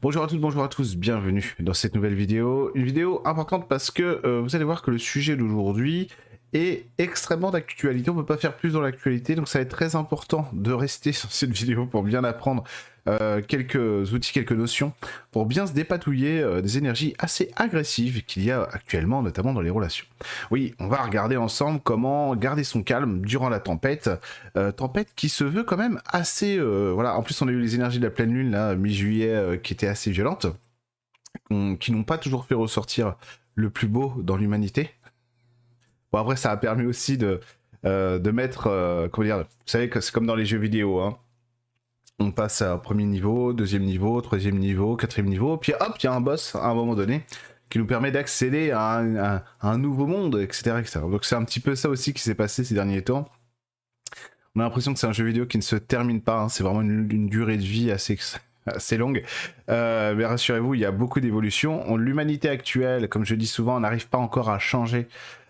Bonjour à toutes, bonjour à tous, bienvenue dans cette nouvelle vidéo. Une vidéo importante parce que vous allez voir que le sujet d'aujourd'hui est extrêmement d'actualité. On ne peut pas faire plus dans l'actualité, donc ça va être très important de rester sur cette vidéo pour bien apprendre quelques outils, quelques notions, pour bien se dépatouiller des énergies assez agressives qu'il y a actuellement, notamment dans les relations. Oui, on va regarder ensemble comment garder son calme durant la tempête, tempête qui se veut quand même assez... voilà, en plus on a eu les énergies de la pleine lune, là, mi-juillet, qui étaient assez violentes, qui n'ont pas toujours fait ressortir le plus beau dans l'humanité. Bon, après, ça a permis aussi de mettre... comment dire, vous savez que c'est comme dans les jeux vidéo, hein. On passe à premier niveau, deuxième niveau, troisième niveau, quatrième niveau, puis hop, il y a un boss à un moment donné qui nous permet d'accéder à un nouveau monde, etc., etc. Donc c'est un petit peu ça aussi qui s'est passé ces derniers temps. On a l'impression que c'est un jeu vidéo qui ne se termine pas, hein. C'est vraiment une durée de vie assez longue. Mais rassurez-vous, il y a beaucoup d'évolutions. L'humanité actuelle, comme je dis souvent, n'arrive pas encore à changer,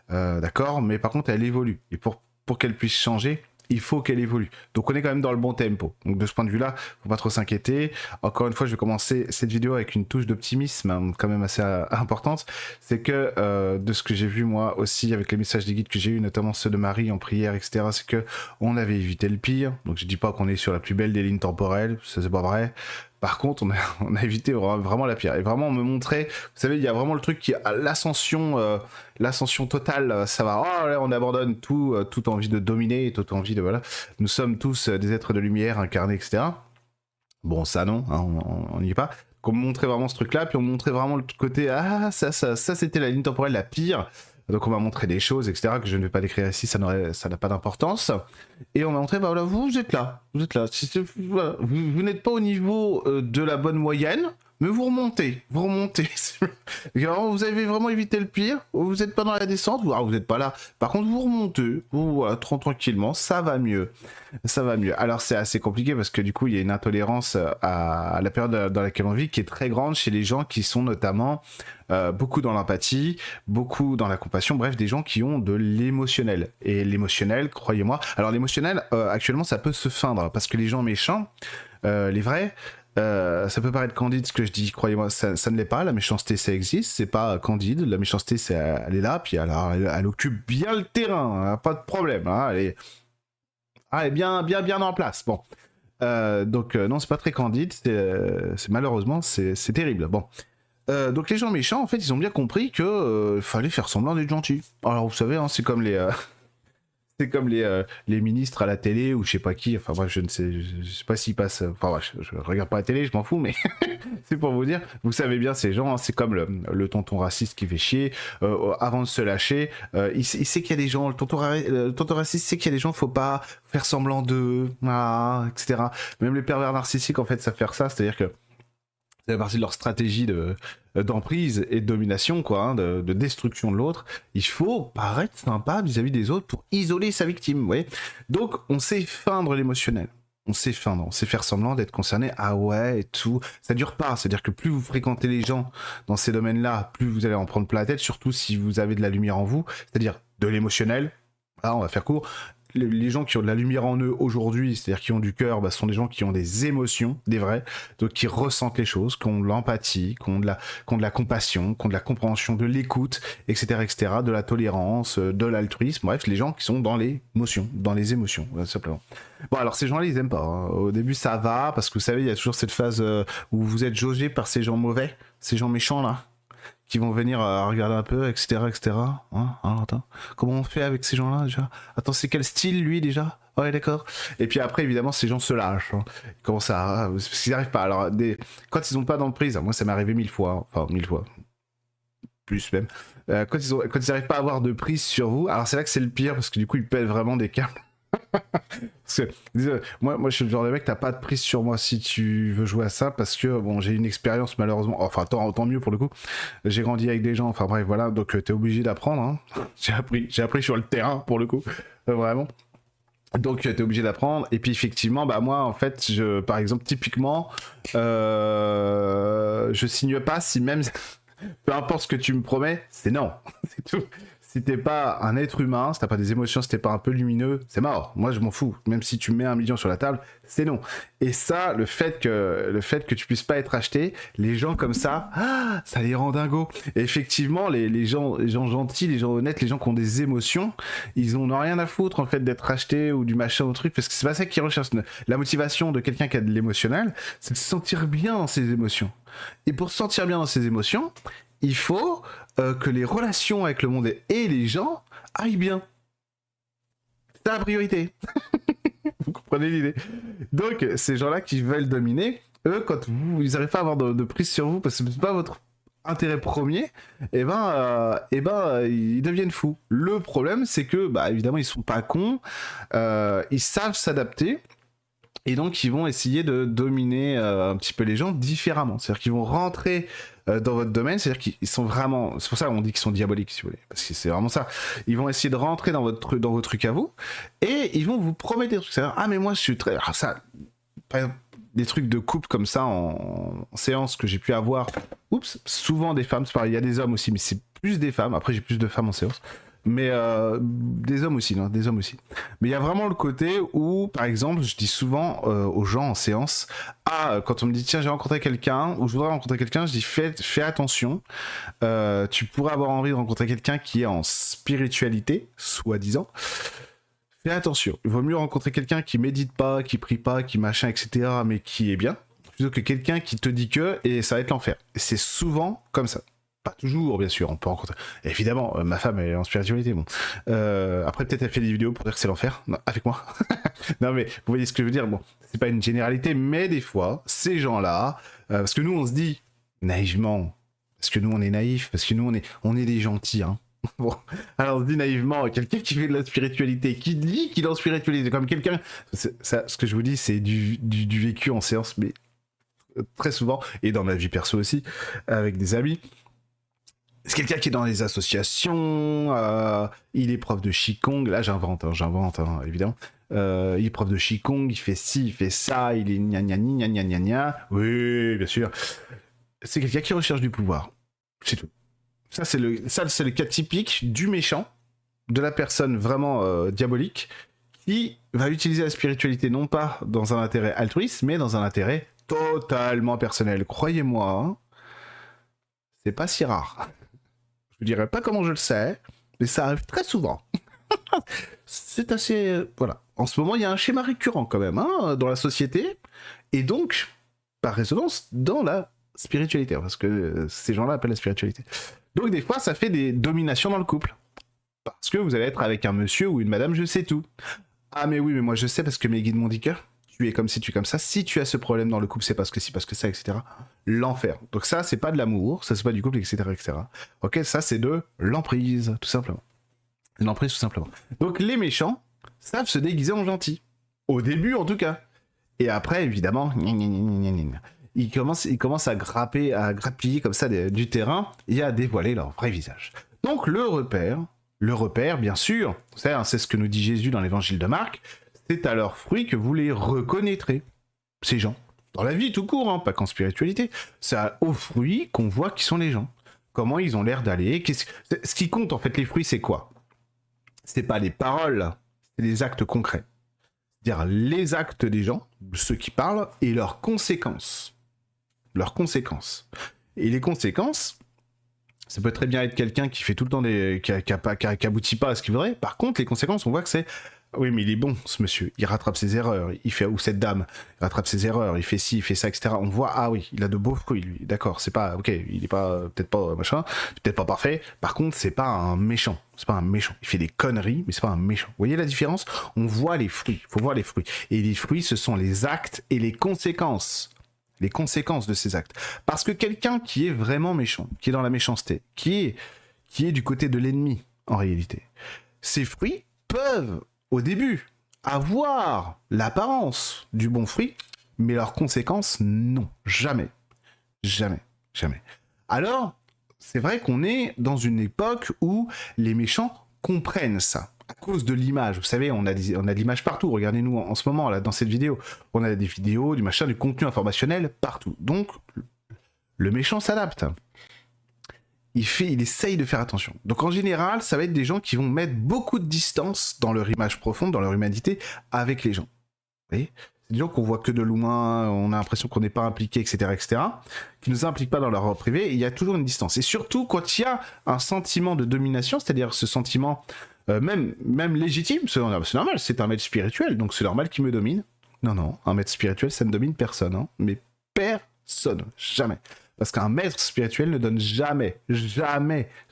d'accord, mais par contre elle évolue. Et pour qu'elle puisse changer, il faut qu'elle évolue. Donc on est quand même dans le bon tempo. Donc de ce point de vue-là, faut pas trop s'inquiéter. Encore une fois, je vais commencer cette vidéo avec une touche d'optimisme, hein, quand même assez importante. C'est que de ce que j'ai vu moi aussi avec les messages des guides que j'ai eu, notamment ceux de Marie en prière, etc., c'est que on avait évité le pire. Donc je dis pas qu'on est sur la plus belle des lignes temporelles, ça c'est pas vrai. Par contre, on a évité vraiment la pire. Et vraiment, on me montrait, vous savez, il y a vraiment le truc qui a l'ascension totale, ça va, oh là, on abandonne tout, toute envie de dominer, toute envie de, voilà, nous sommes tous des êtres de lumière incarnés, etc. Bon, ça non, hein, on n'y est pas. Donc on me montrait vraiment ce truc-là, puis on me montrait vraiment le côté, ah, ça c'était la ligne temporelle la pire. Donc on m'a montré des choses, etc., que je ne vais pas décrire ici, ça n'a pas d'importance. Et on m'a montré, bah voilà, vous êtes là. Voilà, vous n'êtes pas au niveau de la bonne moyenne, mais vous remontez. Vous avez vraiment évité le pire, vous n'êtes pas dans la descente, vous n'êtes pas là. Par contre, vous remontez, voilà, tranquillement, ça va mieux. Ça va mieux. Alors c'est assez compliqué parce que du coup, il y a une intolérance à la période dans laquelle on vit qui est très grande chez les gens qui sont notamment beaucoup dans l'empathie, beaucoup dans la compassion, bref, des gens qui ont de l'émotionnel. Et l'émotionnel, croyez-moi, alors l'émotionnel, actuellement, ça peut se feindre, parce que les gens méchants, les vrais, ça peut paraître candide ce que je dis, croyez-moi, ça ne l'est pas, la méchanceté ça existe, c'est pas candide, la méchanceté elle est là, puis alors, elle occupe bien le terrain, hein, pas de problème, hein, elle est bien en place, bon. Donc non, c'est pas très candide, c'est malheureusement, c'est terrible, bon. Donc les gens méchants, en fait, ils ont bien compris que fallait faire semblant d'être gentil. Alors vous savez, hein, c'est comme c'est comme les ministres à la télé ou je sais pas qui. Enfin bref, je sais pas s'ils passent. Enfin bref, je regarde pas la télé, je m'en fous, mais c'est pour vous dire. Vous savez bien ces gens, hein, c'est comme le tonton raciste qui fait chier. Avant de se lâcher, il sait qu'il y a des gens. Le tonton raciste sait qu'il y a des gens, faut pas faire semblant de, etc. Même les pervers narcissiques, en fait, savent faire ça, c'est-à-dire que c'est partie de leur stratégie d'emprise et de domination, quoi, hein, de destruction de l'autre. Il faut paraître sympa vis-à-vis des autres pour isoler sa victime, vous voyez. Donc, on sait feindre l'émotionnel. On sait faire semblant d'être concerné. Ah ouais, et tout. Ça dure pas. C'est-à-dire que plus vous fréquentez les gens dans ces domaines-là, plus vous allez en prendre plein la tête, surtout si vous avez de la lumière en vous, c'est-à-dire de l'émotionnel. Là, on va faire court. Les gens qui ont de la lumière en eux aujourd'hui, c'est-à-dire qui ont du cœur, bah, sont des gens qui ont des émotions, des vrais, donc qui ressentent les choses, qui ont de l'empathie, qui ont de la compassion, qui ont de la compréhension, de l'écoute, etc., de la tolérance, de l'altruisme, bref, les gens qui sont dans les émotions, simplement. Bon, alors ces gens-là, ils aiment pas, hein. Au début, ça va, parce que vous savez, il y a toujours cette phase où vous êtes jaugé par ces gens mauvais, ces gens méchants, là, qui vont venir regarder un peu, etc. Hein, attends. Comment on fait avec ces gens-là déjà? Attends, c'est quel style lui déjà? Ouais, d'accord. Et puis après, évidemment, ces gens se lâchent, hein. Ils commencent parce qu'ils n'arrivent pas. Alors, quand ils n'ont pas d'emprise, moi ça m'est arrivé 1000 fois, hein. Enfin 1000 fois, plus même. Quand ils n'arrivent pas à avoir de prise sur vous, alors c'est là que c'est le pire parce que du coup ils pètent vraiment des câbles. Parce que, moi je suis le genre de mec, t'as pas de prise sur moi si tu veux jouer à ça, parce que bon, j'ai une expérience malheureusement, enfin tant mieux pour le coup, j'ai grandi avec des gens, enfin bref voilà, donc t'es obligé d'apprendre, hein. J'ai appris sur le terrain pour le coup, vraiment. Donc t'es obligé d'apprendre, et puis effectivement, bah moi en fait, par exemple typiquement, je signe pas si même, peu importe ce que tu me promets, c'est non, c'est tout. Si t'es pas un être humain, si t'as pas des émotions, si t'es pas un peu lumineux, c'est mort. Moi, je m'en fous. Même si tu mets 1 million sur la table, c'est non. Et ça, le fait que tu puisses pas être acheté, les gens comme ça, ça les rend dingos. Et effectivement, les gens gentils, les gens honnêtes, les gens qui ont des émotions, ils en ont rien à foutre en fait d'être achetés ou du machin ou truc, parce que c'est pas ça qu'ils recherchent. La motivation de quelqu'un qui a de l'émotionnel, c'est de se sentir bien dans ses émotions. Et pour se sentir bien dans ses émotions, il faut que les relations avec le monde et les gens aillent bien. C'est la priorité. Vous comprenez l'idée. Donc, ces gens-là qui veulent dominer, eux, quand ils n'arrivent pas à avoir de prise sur vous, parce que c'est pas votre intérêt premier, ils deviennent fous. Le problème, c'est que, évidemment, ils sont pas cons, ils savent s'adapter, et donc ils vont essayer de dominer un petit peu les gens différemment. C'est-à-dire qu'ils vont rentrer dans votre domaine, c'est-à-dire qu'ils sont vraiment... C'est pour ça qu'on dit qu'ils sont diaboliques, si vous voulez, parce que c'est vraiment ça. Ils vont essayer de rentrer dans vos trucs à vous, et ils vont vous promettre des trucs. C'est-à-dire, mais moi je suis très... ça, par exemple, des trucs de couple comme ça en séance que j'ai pu avoir, souvent des femmes, c'est pareil, il y a des hommes aussi, mais c'est plus des femmes. Après j'ai plus de femmes en séance. Mais des hommes aussi, non, des hommes aussi. Mais il y a vraiment le côté où, par exemple, je dis souvent aux gens en séance, quand on me dit tiens j'ai rencontré quelqu'un ou je voudrais rencontrer quelqu'un, je dis fais attention, tu pourrais avoir envie de rencontrer quelqu'un qui est en spiritualité, soi-disant. Fais attention, il vaut mieux rencontrer quelqu'un qui médite pas, qui prie pas, qui machin, etc., mais qui est bien, plutôt que quelqu'un qui te dit que, et ça va être l'enfer. Et c'est souvent comme ça. Pas toujours, bien sûr, on peut rencontrer... Évidemment, ma femme est en spiritualité, bon. Après, peut-être elle fait des vidéos pour dire que c'est l'enfer, avec moi. Non, mais vous voyez ce que je veux dire, bon. C'est pas une généralité, mais des fois, ces gens-là... parce que nous, on se dit, naïvement, parce que nous, on est naïfs, parce que nous, on est des gentils, hein. Bon, alors on se dit naïvement, quelqu'un qui fait de la spiritualité, qui dit qu'il est en spiritualité, comme quelqu'un... Ça, ce que je vous dis, c'est du vécu en séance, mais très souvent, et dans ma vie perso aussi, avec des amis... C'est quelqu'un qui est dans les associations, il est prof de Qigong, là j'invente, évidemment. Il est prof de Qigong, il fait ci, il fait ça, il est gna gna gna gna gna gna. Oui, bien sûr. C'est quelqu'un qui recherche du pouvoir. C'est tout. Ça, c'est le cas typique du méchant, de la personne vraiment diabolique, qui va utiliser la spiritualité non pas dans un intérêt altruiste, mais dans un intérêt totalement personnel. Croyez-moi, hein, c'est pas si rare. Je dirais pas comment je le sais, mais ça arrive très souvent. C'est assez... voilà. En ce moment, il y a un schéma récurrent quand même, hein, dans la société, et donc, par résonance, dans la spiritualité, parce que ces gens-là appellent la spiritualité. Donc des fois, ça fait des dominations dans le couple. Parce que vous allez être avec un monsieur ou une madame, je sais tout. Ah mais oui, mais moi je sais parce que mes guides m'ont dit que... tu es comme ci, tu es comme ça. Si tu as ce problème dans le couple, c'est parce que si, parce que ça, etc. L'enfer. Donc ça, c'est pas de l'amour, ça c'est pas du couple, etc., etc. Ok, ça c'est de l'emprise, tout simplement. L'emprise, tout simplement. Donc les méchants savent se déguiser en gentils. Au début, en tout cas. Et après, évidemment, ils commencent à grappiller comme ça du terrain et à dévoiler leur vrai visage. Donc le repère, bien sûr, c'est ce que nous dit Jésus dans l'évangile de Marc, c'est à leurs fruits que vous les reconnaîtrez, ces gens. Dans la vie tout court, hein, pas qu'en spiritualité. C'est aux fruits qu'on voit qui sont les gens. Comment ils ont l'air d'aller. Ce qui compte, en fait, les fruits, c'est quoi? C'est pas les paroles, c'est les actes concrets. C'est-à-dire les actes des gens, ceux qui parlent, et leurs conséquences. Leurs conséquences. Et les conséquences, ça peut très bien être quelqu'un qui fait tout le temps qui aboutit pas à ce qu'il voudrait. Par contre, les conséquences, on voit que c'est... oui, mais il est bon, ce monsieur. Il rattrape ses erreurs. Ou cette dame, il rattrape ses erreurs. Il fait ci, il fait ça, etc. On voit, ah oui, il a de beaux fruits, lui. D'accord, c'est pas, ok, il est pas, peut-être pas machin, peut-être pas parfait. Par contre, c'est pas un méchant. C'est pas un méchant. Il fait des conneries, mais c'est pas un méchant. Vous voyez la différence? On voit les fruits. Faut voir les fruits. Et les fruits, ce sont les actes et les conséquences. Les conséquences de ces actes. Parce que quelqu'un qui est vraiment méchant, qui est dans la méchanceté, qui est du côté de l'ennemi, en réalité, ces fruits peuvent au début, avoir l'apparence du bon fruit, mais leurs conséquences, non. Jamais. Jamais. Jamais. Alors, c'est vrai qu'on est dans une époque où les méchants comprennent ça. À cause de l'image. Vous savez, on a de l'image partout. Regardez-nous en ce moment, là, dans cette vidéo. On a des vidéos, du machin, du contenu informationnel partout. Donc, le méchant s'adapte. il essaye de faire attention. Donc en général, ça va être des gens qui vont mettre beaucoup de distance dans leur image profonde, dans leur humanité, avec les gens. Vous voyez, c'est des gens qu'on voit que de loin, on a l'impression qu'on n'est pas impliqué, etc., qui ne nous impliquent pas dans leur vie privée, et il y a toujours une distance. Et surtout, quand il y a un sentiment de domination, c'est-à-dire ce sentiment même légitime, c'est normal, c'est un maître spirituel, donc c'est normal qu'il me domine. Non, un maître spirituel, ça ne domine personne, hein, mais personne, jamais. Parce qu'un maître spirituel ne donne jamais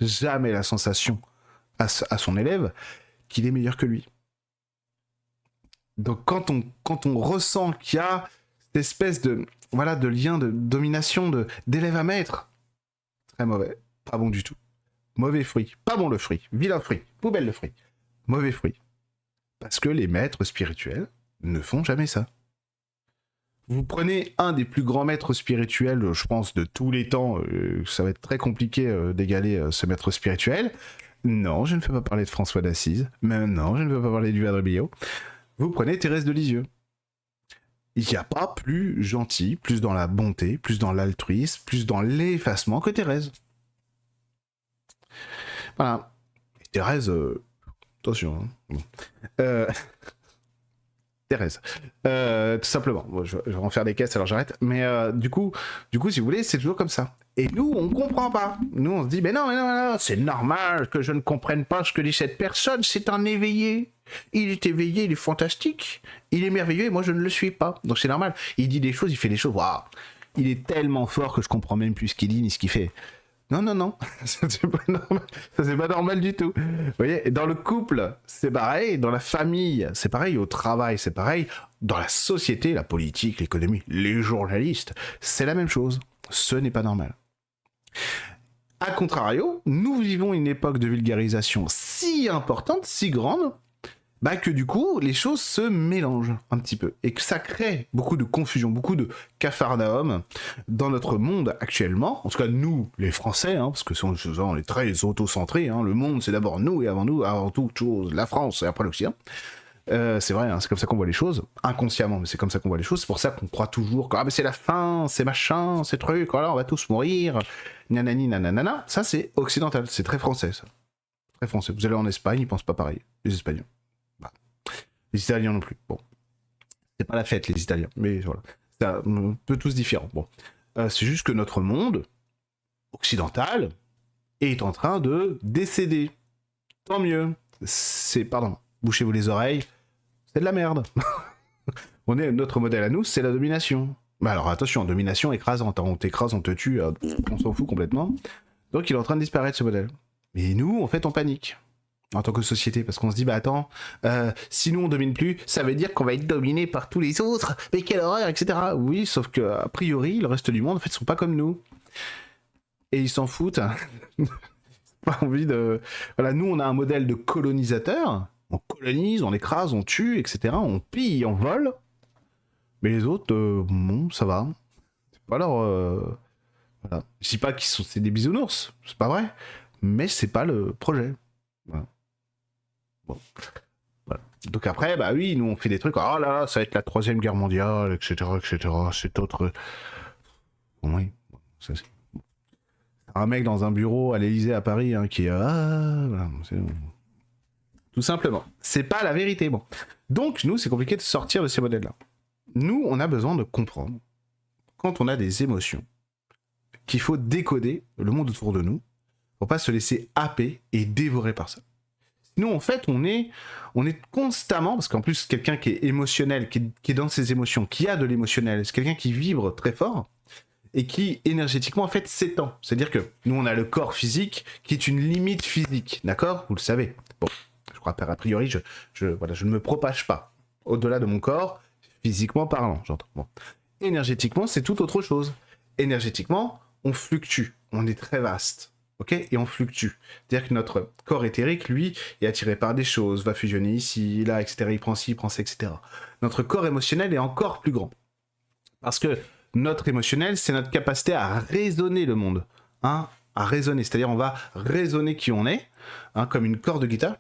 la sensation à son élève qu'il est meilleur que lui. Donc quand on ressent qu'il y a cette espèce de lien de domination d'élève à maître, très mauvais, pas bon du tout. Mauvais fruit, pas bon le fruit, vilain fruit, poubelle le fruit, mauvais fruit. Parce que les maîtres spirituels ne font jamais ça. Vous prenez un des plus grands maîtres spirituels, je pense, de tous les temps, ça va être très compliqué d'égaler ce maître spirituel. Non, je ne fais pas parler de François d'Assise, mais non, je ne veux pas parler du Padre Pio. Vous prenez Thérèse de Lisieux. Il n'y a pas plus gentil, plus dans la bonté, plus dans l'altruisme, plus dans l'effacement que Thérèse. Voilà. Et Thérèse, attention. Hein. Bon. Thérèse. Tout simplement. Bon, je vais en faire des caisses, alors j'arrête. Mais du coup, si vous voulez, c'est toujours comme ça. Et nous, on comprend pas. Nous, on se dit, mais non, c'est normal que je ne comprenne pas ce que dit cette personne. C'est un éveillé. Il est éveillé, il est fantastique. Il est merveilleux et moi, je ne le suis pas. Donc c'est normal. Il dit des choses, il fait des choses. Waouh. Il est tellement fort que je comprends même plus ce qu'il dit ni ce qu'il fait. Non, ça c'est pas normal. Ça c'est pas normal du tout. Vous voyez, dans le couple, c'est pareil, dans la famille, c'est pareil, au travail, c'est pareil, dans la société, la politique, l'économie, les journalistes, c'est la même chose. Ce n'est pas normal. A contrario, nous vivons une époque de vulgarisation si importante, si grande, que du coup, les choses se mélangent un petit peu. Et que ça crée beaucoup de confusion, beaucoup de capharnaüm dans notre monde actuellement. En tout cas, nous, les Français, hein, parce que on est très auto-centrés. Hein, le monde, c'est d'abord nous, et avant toute chose, la France, et après l'Occident. C'est vrai, hein, c'est comme ça qu'on voit les choses. Inconsciemment, mais c'est comme ça qu'on voit les choses. C'est pour ça qu'on croit toujours que mais c'est la fin, c'est machin, c'est truc, voilà, on va tous mourir. Nanani, nanana. Ça, c'est occidental, c'est très français, ça. Très français. Vous allez en Espagne, ils pensent pas pareil, les Espagnols. Les Italiens non plus. Bon, c'est pas la fête les Italiens, mais voilà, c'est un peu tous différents. Bon, c'est juste que notre monde occidental est en train de décéder. Tant mieux. Pardon, bouchez-vous les oreilles. C'est de la merde. Notre modèle à nous, c'est la domination. Mais alors attention, domination écrasante. On t'écrase, on te tue, on s'en fout complètement. Donc il est en train de disparaître ce modèle. Mais nous, en fait, on panique. En tant que société, parce qu'on se dit, attends, si nous on domine plus, ça veut dire qu'on va être dominé par tous les autres, mais quelle horreur, etc. Oui, sauf que a priori, le reste du monde, en fait, sont pas comme nous. Et ils s'en foutent. Pas envie de... Voilà, nous, on a un modèle de colonisateur. On colonise, on écrase, on tue, etc. On pille, on vole. Mais les autres, bon, ça va. C'est pas leur... Voilà. Je dis pas c'est des bisounours, c'est pas vrai. Mais c'est pas le projet. Voilà. Bon. Voilà. Donc après, oui, nous on fait des trucs, oh là là, ça va être la 3e guerre mondiale, etc., c'est autre... Oui, ça c'est... Un mec dans un bureau à l'Elysée à Paris, hein, qui est... voilà, tout simplement. C'est pas la vérité, bon. Donc, nous, c'est compliqué de sortir de ces modèles-là. Nous, on a besoin de comprendre, quand on a des émotions, qu'il faut décoder le monde autour de nous, pour pas se laisser happer et dévorer par ça. Sinon, en fait, on est constamment, parce qu'en plus, quelqu'un qui est émotionnel, qui est dans ses émotions, qui a de l'émotionnel, c'est quelqu'un qui vibre très fort, et qui, énergétiquement, en fait, s'étend. C'est-à-dire que nous, on a le corps physique, qui est une limite physique, d'accord ? Vous le savez. Bon, je crois, a priori, je ne me propage pas au-delà de mon corps, physiquement parlant, j'entends. Bon. Énergétiquement, c'est tout autre chose. Énergétiquement, on fluctue, on est très vaste. Ok, et on fluctue. C'est-à-dire que notre corps éthérique, lui, est attiré par des choses, va fusionner ici, là, etc. Il prend ci, il prend ça, etc. Notre corps émotionnel est encore plus grand. Parce que notre émotionnel, c'est notre capacité à raisonner le monde. Hein, à raisonner. C'est-à-dire, on va raisonner qui on est, hein, comme une corde de guitare.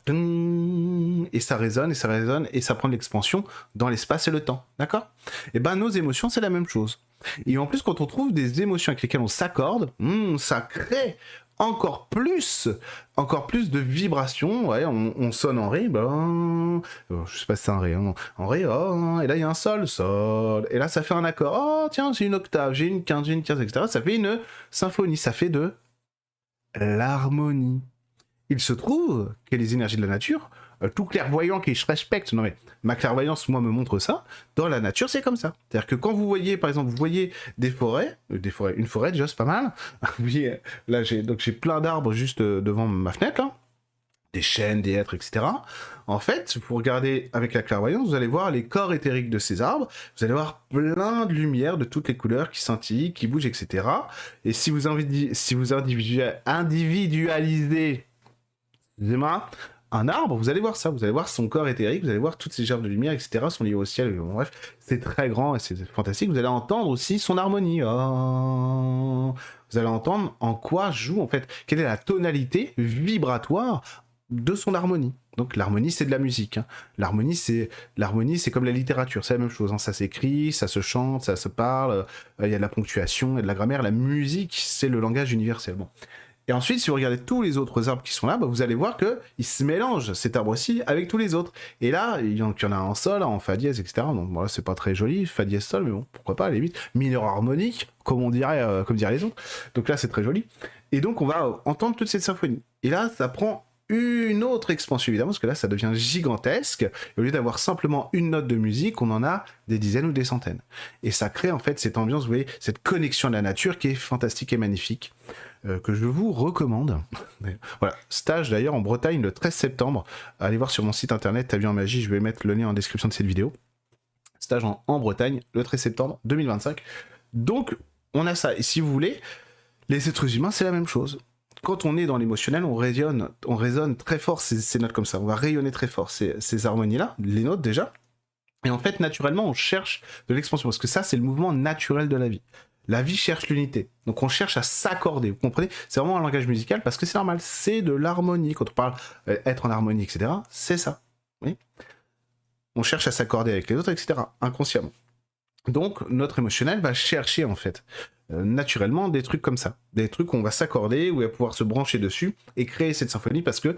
Et ça résonne, et ça résonne, et ça prend de l'expansion dans l'espace et le temps. D'accord ? Et nos émotions, c'est la même chose. Et en plus, quand on trouve des émotions avec lesquelles on s'accorde, ça crée encore plus de vibrations. Ouais, on sonne en ré, je sais pas si c'est un ré, hein, en ré, oh, et là il y a un sol, sol, et là ça fait un accord, oh tiens, j'ai une octave, j'ai une quinte, etc. Ça fait une symphonie, ça fait de l'harmonie. Il se trouve que les énergies de la nature, tout clairvoyant qui je respecte, non mais ma clairvoyance, moi, me montre ça, dans la nature, c'est comme ça. C'est-à-dire que quand vous voyez, par exemple, vous voyez des forêts, une forêt déjà, c'est pas mal. Vous voyez, là, j'ai plein d'arbres juste devant ma fenêtre, là. Des chênes, des hêtres, etc. En fait, vous regardez avec la clairvoyance, vous allez voir les corps éthériques de ces arbres, vous allez voir plein de lumière de toutes les couleurs qui scintillent, qui bougent, etc. Et si vous individualisez un arbre, vous allez voir ça, vous allez voir son corps éthérique, vous allez voir toutes ces gerbes de lumière, etc. sont liées au ciel, bref, c'est très grand et c'est fantastique. Vous allez entendre aussi son harmonie. Oh. Vous allez entendre en quoi joue, en fait, quelle est la tonalité vibratoire de son harmonie. Donc l'harmonie, c'est de la musique. Hein. L'harmonie, c'est comme la littérature, c'est la même chose. Hein. Ça s'écrit, ça se chante, ça se parle, il y a de la ponctuation, il y a de la grammaire. La musique, c'est le langage universel. Bon. Et ensuite, si vous regardez tous les autres arbres qui sont là, vous allez voir qu'il se mélange, cet arbre-ci, avec tous les autres. Et là, il y en a en sol, en fa dièse, etc. Donc voilà, c'est pas très joli, fa dièse sol, mais bon, pourquoi pas, à la limite. Mineur harmonique, comme diraient les autres. Donc là, c'est très joli. Et donc, on va entendre toute cette symphonie. Et là, ça prend une autre expansion, évidemment, parce que là, ça devient gigantesque. Et au lieu d'avoir simplement une note de musique, on en a des dizaines ou des centaines. Et ça crée, en fait, cette ambiance, vous voyez, cette connexion à la nature qui est fantastique et magnifique. Que je vous recommande. Voilà, stage d'ailleurs en Bretagne le 13 septembre. Allez voir sur mon site internet T'as vu en magie, je vais mettre le lien en description de cette vidéo. Stage en Bretagne le 13 septembre 2025. Donc, on a ça. Et si vous voulez, les êtres humains, c'est la même chose. Quand on est dans l'émotionnel, on résonne très fort ces notes comme ça. On va rayonner très fort ces harmonies-là, les notes déjà. Et en fait, naturellement, on cherche de l'expansion. Parce que ça, c'est le mouvement naturel de la vie. La vie cherche l'unité. Donc on cherche à s'accorder. Vous comprenez? C'est vraiment un langage musical parce que c'est normal. C'est de l'harmonie. Quand on parle être en harmonie, etc., c'est ça. Oui, on cherche à s'accorder avec les autres, etc., inconsciemment. Donc notre émotionnel va chercher en fait naturellement des trucs comme ça, des trucs où on va s'accorder, où il va pouvoir se brancher dessus et créer cette symphonie parce que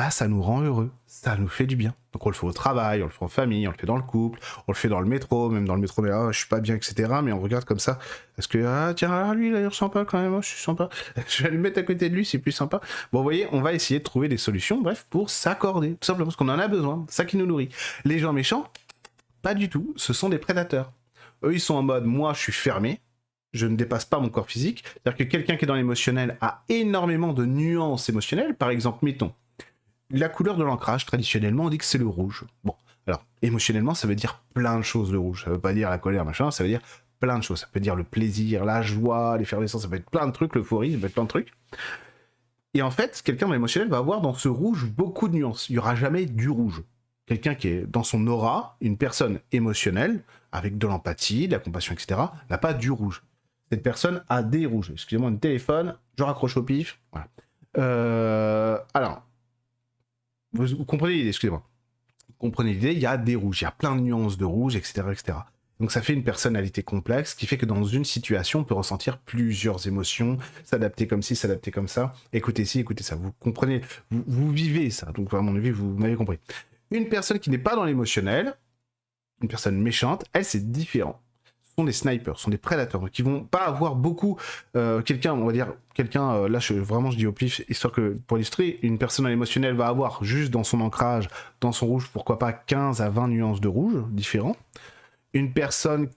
ça nous rend heureux, ça nous fait du bien. Donc on le fait au travail, on le fait en famille, on le fait dans le couple, on le fait dans le métro, même dans le métro, mais je suis pas bien, etc. Mais on regarde comme ça, parce que tiens, lui il a l'air sympa quand même, je suis sympa, je vais le mettre à côté de lui, c'est plus sympa. Bon, vous voyez, on va essayer de trouver des solutions, bref, pour s'accorder, tout simplement parce qu'on en a besoin, ça qui nous nourrit. Les gens méchants, pas du tout, ce sont des prédateurs. Eux, ils sont en mode, moi, je suis fermé, je ne dépasse pas mon corps physique. C'est-à-dire que quelqu'un qui est dans l'émotionnel a énormément de nuances émotionnelles. Par exemple, mettons, la couleur de l'ancrage, traditionnellement, on dit que c'est le rouge. Bon, alors, émotionnellement, ça veut dire plein de choses, le rouge. Ça veut pas dire la colère, machin, ça veut dire plein de choses. Ça peut dire le plaisir, la joie, l'effervescence, ça peut être plein de trucs, l'euphorie, ça peut être plein de trucs. Et en fait, quelqu'un dans l'émotionnel va avoir dans ce rouge beaucoup de nuances. Il n'y aura jamais du rouge. Quelqu'un qui est dans son aura, une personne émotionnelle, avec de l'empathie, de la compassion, etc., n'a pas du rouge. Cette personne a des rouges. Excusez-moi, un téléphone, je raccroche au pif. Voilà. Alors, vous comprenez l'idée, excusez-moi. Vous comprenez l'idée, il y a des rouges, il y a plein de nuances de rouge, etc., etc. Donc ça fait une personnalité complexe qui fait que dans une situation, on peut ressentir plusieurs émotions, s'adapter comme ci, s'adapter comme ça, écoutez ci, écoutez ça. Vous comprenez, vous vivez ça. Donc à mon avis, vous m'avez compris. Une personne qui n'est pas dans l'émotionnel, une personne méchante, elle, c'est différent. Ce sont des snipers, ce sont des prédateurs, donc ils vont pas avoir beaucoup... quelqu'un, là, vraiment, je dis au pif, histoire que, pour illustrer, une personne dans l'émotionnel va avoir juste dans son ancrage, dans son rouge, pourquoi pas 15 à 20 nuances de rouge différents. Une personne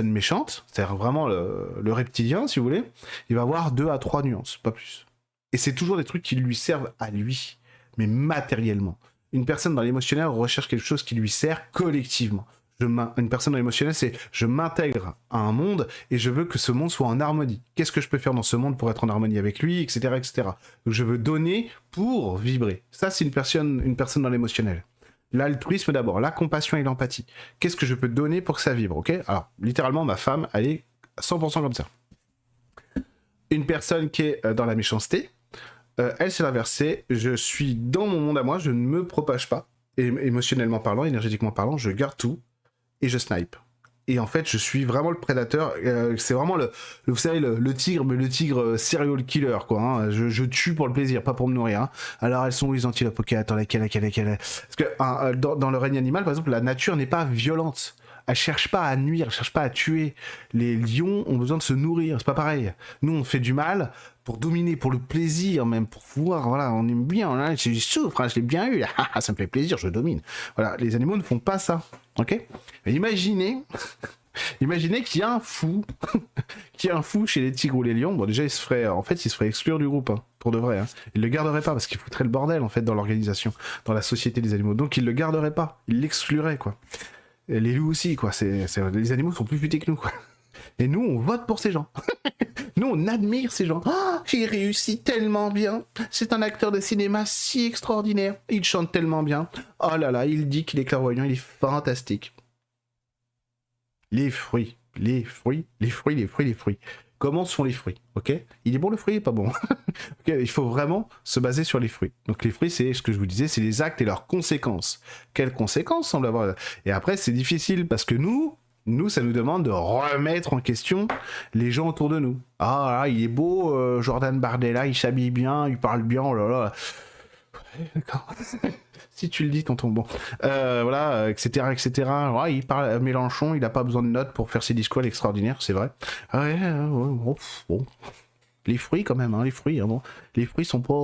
méchante, c'est-à-dire vraiment le reptilien, si vous voulez, il va avoir 2 à 3 nuances, pas plus. Et c'est toujours des trucs qui lui servent à lui, mais matériellement. Une personne dans l'émotionnel recherche quelque chose qui lui sert collectivement. Une personne dans l'émotionnel, c'est je m'intègre à un monde et je veux que ce monde soit en harmonie. Qu'est-ce que je peux faire dans ce monde pour être en harmonie avec lui, etc., etc. Donc je veux donner pour vibrer. Ça, c'est une personne dans l'émotionnel. L'altruisme d'abord, la compassion et l'empathie. Qu'est-ce que je peux donner pour que ça vibre, ok? Alors, littéralement, ma femme, elle est 100% comme ça. Une personne qui est dans la méchanceté, elle, c'est l'inverse. Je suis dans mon monde à moi, je ne me propage pas. Et émotionnellement parlant, énergétiquement parlant, je garde tout et je snipe. et en fait je suis vraiment le prédateur, c'est vraiment vous savez le tigre, mais le tigre serial killer quoi, hein. Je tue pour le plaisir, pas pour me nourrir, hein. Alors elles sont où les antilopes? Ok, attends, laquelle? Parce que dans le règne animal par exemple, la nature n'est pas violente, elle cherche pas à nuire, elle cherche pas à tuer. Les lions ont besoin de se nourrir, c'est pas pareil. Nous on fait du mal pour dominer, pour le plaisir même, pour pouvoir, voilà, on aime bien, hein, je souffre, hein, je l'ai bien eu, ça me fait plaisir, je domine. Voilà, les animaux ne font pas ça, ok? Mais imaginez, imaginez qu'il y a un fou, qu'il y a un fou chez les tigres ou les lions, bon déjà il se ferait exclure du groupe, hein, pour de vrai, hein. Il le garderait pas parce qu'il foutrait le bordel en fait dans l'organisation, dans la société des animaux, donc il le garderait pas, il l'exclurait quoi. Et les loups aussi quoi, les animaux sont plus futés que nous quoi. Et nous on vote pour ces gens. Nous, on admire ces gens. Oh, il réussit tellement bien. C'est un acteur de cinéma si extraordinaire. Il chante tellement bien. Oh là là, il dit qu'il est clairvoyant, il est fantastique. Les fruits. Comment sont les fruits? Ok? Il est bon le fruit, il est pas bon. Okay, il faut vraiment se baser sur les fruits. Donc les fruits, c'est ce que je vous disais, c'est les actes et leurs conséquences. Quelles conséquences semble avoir? Et après, c'est difficile parce que nous, ça nous demande de remettre en question les gens autour de nous. Ah, là, il est beau, Jordan Bardella, il s'habille bien, il parle bien, oh là là. D'accord. Si tu le dis, tonton, bon. Voilà, etc., etc. Ouais, il parle à Mélenchon, il n'a pas besoin de notes pour faire ses discours extraordinaires, c'est vrai. Ouais, bon. Les fruits, quand même, hein, les fruits, hein, bon. Les fruits sont pas...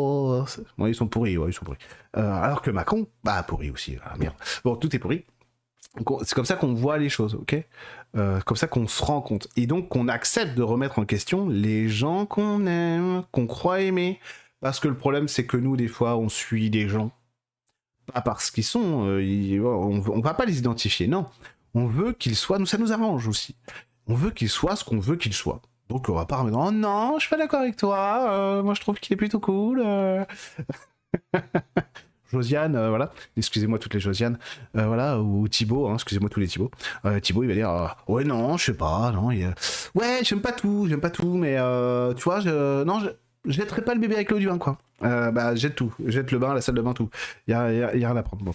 Bon, ils sont pourris, ouais, ils sont pourris. Alors que Macron, bah, pourri aussi, ah, merde. Bon, tout est pourri. C'est comme ça qu'on voit les choses, ok? Comme ça qu'on se rend compte. Et donc qu'on accepte de remettre en question les gens qu'on aime, qu'on croit aimer. Parce que le problème, c'est que nous, des fois, on suit des gens. Pas parce qu'ils sont... on va pas les identifier, non. On veut qu'ils soient... Nous, ça nous arrange aussi. On veut qu'ils soient ce qu'on veut qu'ils soient. Donc on va pas remettre... Oh non, je suis pas d'accord avec toi. Moi, je trouve qu'il est plutôt cool. Josiane, voilà, excusez-moi toutes les Josiane, voilà, ou Thibaut, hein, excusez-moi tous les Thibaut. Thibaut, il va dire, ouais, non, je sais pas, non, ouais, j'aime pas tout, mais tu vois, je jetterai pas le bébé avec l'eau du bain, quoi. Bah, jette tout, jette le bain, la salle de bain, tout. Y a rien à prendre. Bon.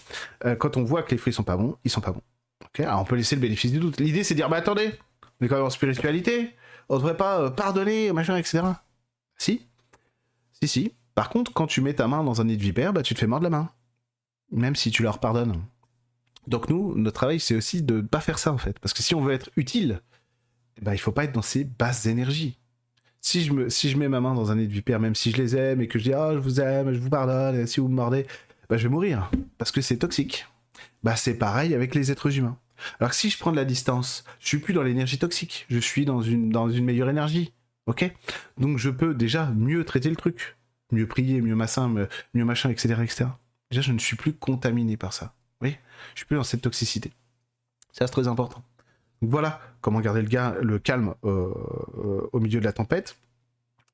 Quand on voit que les fruits sont pas bons, ils sont pas bons. Ok, alors on peut laisser le bénéfice du doute. L'idée, c'est de dire, bah attendez, on est quand même en spiritualité, on devrait pas pardonner, machin, etc. Si. Par contre, quand tu mets ta main dans un nid de vipère, bah tu te fais mordre la main. Même si tu leur pardonnes. Donc nous, notre travail, c'est aussi de ne pas faire ça, en fait. Parce que si on veut être utile, bah, il faut pas être dans ces basses énergies. Si je mets ma main dans un nid de vipère, même si je les aime, et que je dis « Ah, je vous aime, je vous pardonne, et si vous me mordez », bah je vais mourir. Parce que c'est toxique. Bah c'est pareil avec les êtres humains. Alors que si je prends de la distance, je suis plus dans l'énergie toxique. Je suis dans une meilleure énergie. Ok? Donc je peux déjà mieux traiter le truc. Mieux prier, mieux machin, etc. Déjà, je ne suis plus contaminé par ça. Oui, je suis plus dans cette toxicité. Ça, c'est très important. Donc voilà comment garder le calme au milieu de la tempête.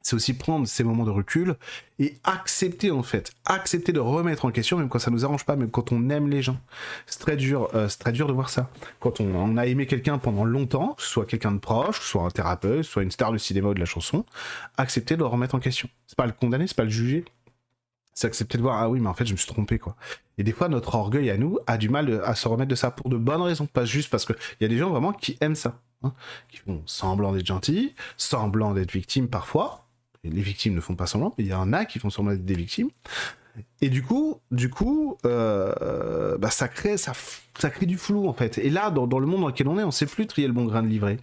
C'est aussi prendre ces moments de recul et accepter en fait, accepter de remettre en question, même quand ça nous arrange pas, même quand on aime les gens. C'est très dur de voir ça. Quand on a aimé quelqu'un pendant longtemps, que ce soit quelqu'un de proche, que ce soit un thérapeute, que ce soit une star du cinéma ou de la chanson, accepter de le remettre en question. C'est pas le condamner, c'est pas le juger. C'est accepter de voir, ah oui, mais en fait, je me suis trompé, quoi. Et des fois, notre orgueil à nous a du mal à se remettre de ça pour de bonnes raisons, pas juste parce qu'il y a des gens vraiment qui aiment ça, hein, qui font semblant d'être gentils, semblant d'être victimes parfois. Et les victimes ne font pas semblant, mais il y en a qui font semblant d'être des victimes. Et du coup, bah ça crée du flou, en fait. Et là, dans le monde dans lequel on est, on ne sait plus trier le bon grain de livret,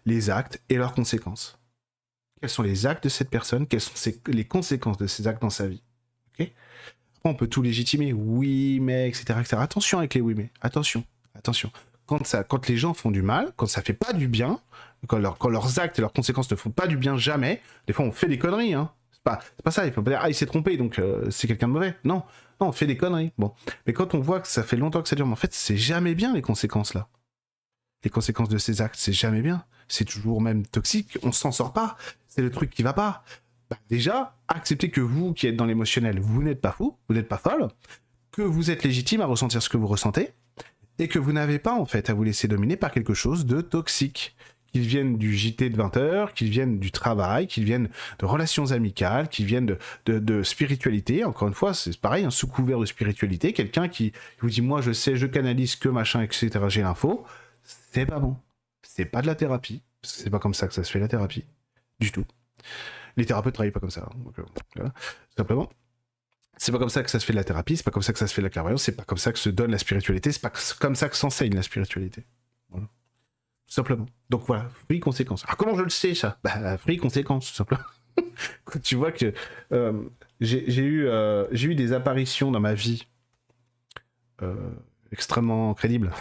les actes et leurs conséquences. Quels sont les actes de cette personne? Quelles sont les conséquences de ces actes dans sa vie? Okay, on peut tout légitimer, oui, mais, etc., etc. Attention avec les oui, mais. Attention. Quand les gens font du mal, quand ça fait pas du bien, quand leurs actes et leurs conséquences ne font pas du bien jamais, des fois on fait des conneries, hein. C'est pas ça, il faut pas dire, ah, il s'est trompé, donc c'est quelqu'un de mauvais. Non, on fait des conneries. Bon. Mais quand on voit que ça fait longtemps que ça dure, mais en fait, c'est jamais bien les conséquences là. Les conséquences de ces actes, c'est jamais bien. C'est toujours même toxique, on s'en sort pas. C'est le truc qui va pas. Bah, déjà, acceptez que vous qui êtes dans l'émotionnel, vous n'êtes pas fou, vous n'êtes pas folle, que vous êtes légitime à ressentir ce que vous ressentez, et que vous n'avez pas en fait à vous laisser dominer par quelque chose de toxique. Qu'ils viennent du JT de 20h, qu'ils viennent du travail, qu'ils viennent de relations amicales, qu'ils viennent de spiritualité. Encore une fois, c'est pareil, sous couvert de spiritualité, quelqu'un qui vous dit « moi je sais, je canalise que machin, etc., j'ai l'info », c'est pas bon. c'est pas de la thérapie, parce que c'est pas comme ça que ça se fait la thérapie, du tout. Les thérapeutes travaillent pas comme ça, hein, donc, voilà, simplement. C'est pas comme ça que ça se fait de la thérapie, c'est pas comme ça que ça se fait de la clairvoyance, c'est pas comme ça que se donne la spiritualité, c'est pas comme ça que s'enseigne la spiritualité. Voilà. Tout simplement. Donc voilà, fruits conséquences. Alors comment je le sais ça? Bah fruits conséquences, tout simplement. Quand tu vois que j'ai eu des apparitions dans ma vie extrêmement crédibles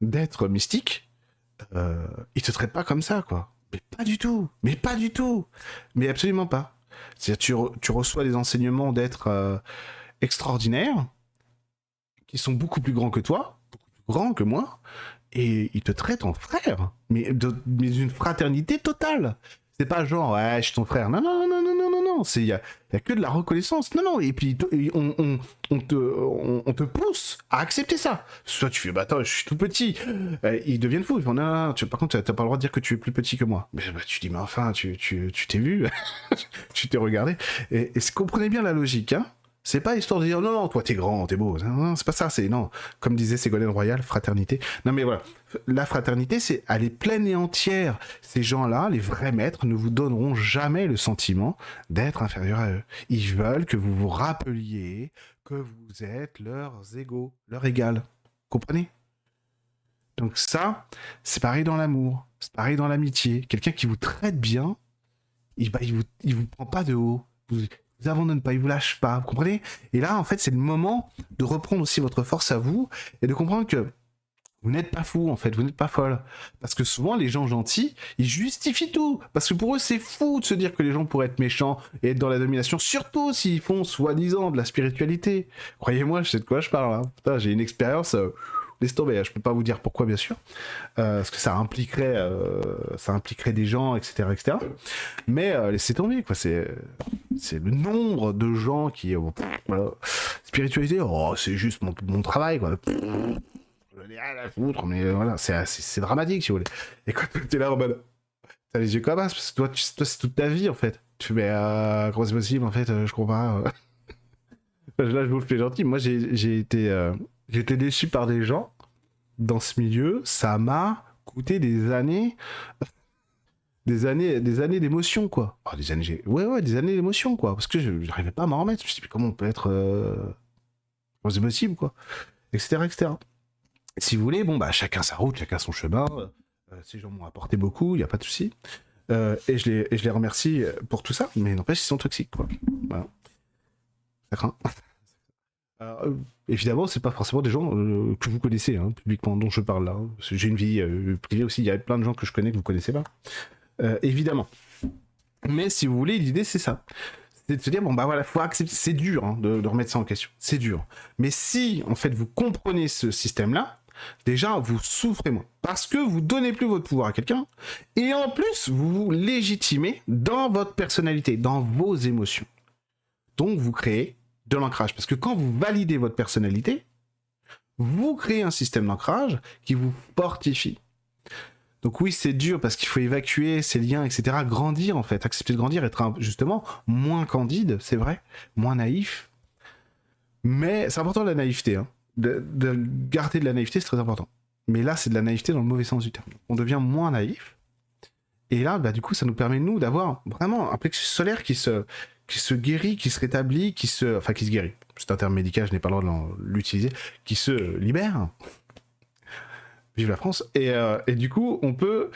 d'êtres mystiques, ils te traitent pas comme ça, quoi. Mais pas du tout, mais pas du tout, mais absolument pas. C'est-à-dire tu reçois des enseignements d'êtres extraordinaires, qui sont beaucoup plus grands que toi, beaucoup plus grands que moi, et ils te traitent en frère, mais d'une fraternité totale. C'est pas genre, ouais, je suis ton frère. Non, non, non, non, non, non, non. Il y a que de la reconnaissance. Non, non. Et puis, on te pousse à accepter ça. Soit tu fais, bah attends, je suis tout petit. Ils deviennent fous. Ils font, non, non, non, par contre, t'as pas le droit de dire que tu es plus petit que moi. Mais bah, tu dis, mais enfin, tu t'es vu. Tu t'es regardé. Et comprenez bien la logique, hein. C'est pas histoire de dire non, non, toi t'es grand, t'es beau. Non, non, c'est pas ça, c'est non. Comme disait Ségolène Royal, fraternité. Non, mais voilà. La fraternité, c'est elle est pleine et entière. Ces gens-là, les vrais maîtres, ne vous donneront jamais le sentiment d'être inférieur à eux. Ils veulent que vous vous rappeliez que vous êtes leurs égaux, leur égal. Comprenez? Donc ça, c'est pareil dans l'amour, c'est pareil dans l'amitié. Quelqu'un qui vous traite bien, il vous prend pas de haut. Vous abandonne pas, il vous lâche pas, vous comprenez? Et là, en fait, c'est le moment de reprendre aussi votre force à vous et de comprendre que vous n'êtes pas fou, en fait, vous n'êtes pas folle. Parce que souvent, les gens gentils, ils justifient tout. Parce que pour eux, c'est fou de se dire que les gens pourraient être méchants et être dans la domination, surtout s'ils font soi-disant de la spiritualité. Croyez-moi, je sais de quoi je parle. Hein. Putain, j'ai une expérience... laisse tomber, je peux pas vous dire pourquoi, bien sûr, parce que ça impliquerait des gens, etc., etc. Mais laissez tomber, quoi. C'est le nombre de gens qui, voilà, spiritualité, oh, c'est juste mon travail, quoi. Je n'ai rien à foutre, mais voilà, c'est dramatique, si vous voulez. Et quand t'es là en mode, t'as les yeux comme as, parce que toi c'est toute ta vie, en fait. Tu fais, mais comment c'est possible, en fait, je comprends pas. Là, je vous le fais gentil. Moi, j'ai été déçu par des gens dans ce milieu. Ça m'a coûté des années d'émotion, quoi. Oh, des années d'émotion, quoi. Parce que je n'arrivais pas à m'en remettre. Je me suis dit, comment on peut être... comment c'est possible, quoi. Etc., etc. Si vous voulez, bon, bah, chacun sa route, chacun son chemin. Ces gens m'ont apporté beaucoup, il n'y a pas de souci. Et je les remercie pour tout ça, mais n'empêche, ils sont toxiques, quoi. Voilà. Ça craint. Évidemment, c'est pas forcément des gens que vous connaissez, hein, publiquement, dont je parle là. Hein. J'ai une vie privée aussi, il y a plein de gens que je connais que vous connaissez pas. Évidemment. Mais si vous voulez, l'idée c'est ça. C'est de se dire, bon bah voilà, faut accepter. C'est dur hein, de remettre ça en question. C'est dur. Mais si, en fait, vous comprenez ce système-là, déjà, vous souffrez moins. Parce que vous donnez plus votre pouvoir à quelqu'un. Et en plus, vous vous légitimez dans votre personnalité, dans vos émotions. Donc, vous créez de l'ancrage. Parce que quand vous validez votre personnalité, vous créez un système d'ancrage qui vous fortifie. Donc oui, c'est dur parce qu'il faut évacuer ces liens, etc. Grandir, en fait. Accepter de grandir, être justement moins candide, c'est vrai, moins naïf. Mais c'est important la naïveté. Hein. De garder de la naïveté, c'est très important. Mais là, c'est de la naïveté dans le mauvais sens du terme. On devient moins naïf. Et là, bah, du coup, ça nous permet, nous, d'avoir vraiment un plexus solaire qui se guérit, qui se rétablit, qui se guérit. C'est un terme médical, je n'ai pas le droit de l'utiliser, qui se libère. Vive la France. Et du coup, on peut